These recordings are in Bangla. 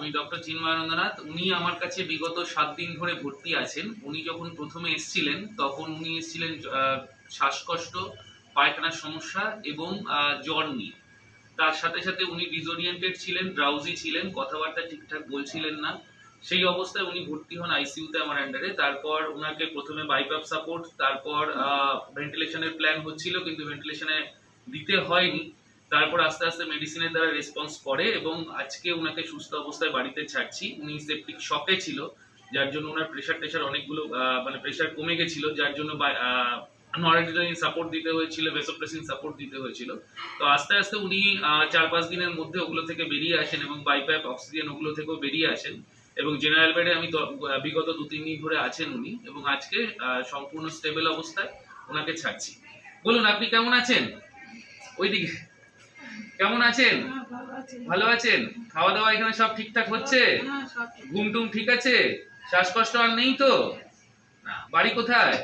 আমি ডক্টর চিন্ময়ানন্দনাথ। উনি আমার কাছে বিগত 7 দিন ধরে ভর্তি আছেন। উনি যখন প্রথমে এসেছিলেন তখন উনি এসেছিলেন শ্বাসকষ্ট, পায়খানার সমস্যা এবং জ্বর নিয়ে। তার সাথে সাথে উনি ডিসওরিয়েন্টেড ছিলেন, ড্রাউজি ছিলেন, কথাবার্তা ঠিকঠাক বলছিলেন না। সেই অবস্থায় উনি ভর্তি হন আইসিইউতে আমার আন্ডারে। তারপর ওনাকে প্রথমে বাইপ্যাপ সাপোর্ট, তারপর ভেন্টিলেশনের প্ল্যান হচ্ছিল কিন্তু ভেন্টিলেশনে দিতে হয়নি। তারপর আস্তে আস্তে মেডিসিনের দ্বারা রেসপন্স করে এবং আজকে ওনাকে সুস্থ অবস্থায় বাড়িতে ছাড়ছি। উনি সেপটিক শকে ছিল, যার জন্য ওনার প্রেশার অনেকগুলো মানে প্রেশার কমে গেছিল, যার জন্য নরএড্রেনালিন সাপোর্ট দিতে হয়েছিল, ভেসোপ্রেসিন সাপোর্ট দিতে হয়েছিল। তো আস্তে আস্তে উনি 4-5 দিনের মধ্যে ওগুলো থেকে বেরিয়ে আসেন এবং বাইপ্যাপ অক্সিজেন ওগুলো থেকেও বেরিয়ে আসেন এবং জেনারেল বেডে আমি বিগত 2-3 দিন ধরে আছেন উনি এবং আজকে সম্পূর্ণ স্টেবল অবস্থায় ওনাকে ছাড়ছি। বলুন আপনি কেমন আছেন? ওইদিকে কেমন আছেন? ভালো আছেন? খাওয়া দাওয়া এখানে সব ঠিকঠাক হচ্ছে? ঘুম টুম ঠিক আছে? শ্বাসকষ্ট আর নেই তো? না। বাড়ি কোথায়?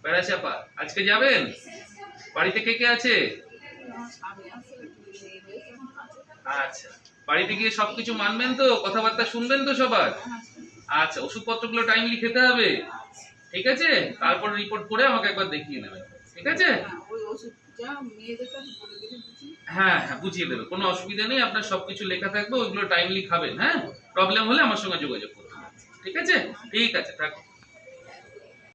বেড়াচাপা। আজকে যাবেন? বাড়িতে কে কে আছে? আচ্ছা, বাড়িতে গিয়ে সবকিছু মানবেন তো? কথাবার্তা শুনবেন তো সবার? আচ্ছা, ওষুধপত্রগুলো টাইমলি খেতে হবে, ঠিক আছে? তারপর রিপোর্ট করে আমাকে একবার দেখিয়ে নেবেন, ঠিক আছে? হ্যাঁ হ্যাঁ, বুঝিয়ে দেবে, কোনো অসুবিধা নেই। আপনার সবকিছু লেখা থাকবে, ওইগুলো টাইমলি খাবেন। হ্যাঁ, প্রবলেম হলে আমার সঙ্গে যোগাযোগ করবেন, ঠিক আছে? ঠিক আছে, থাকুন।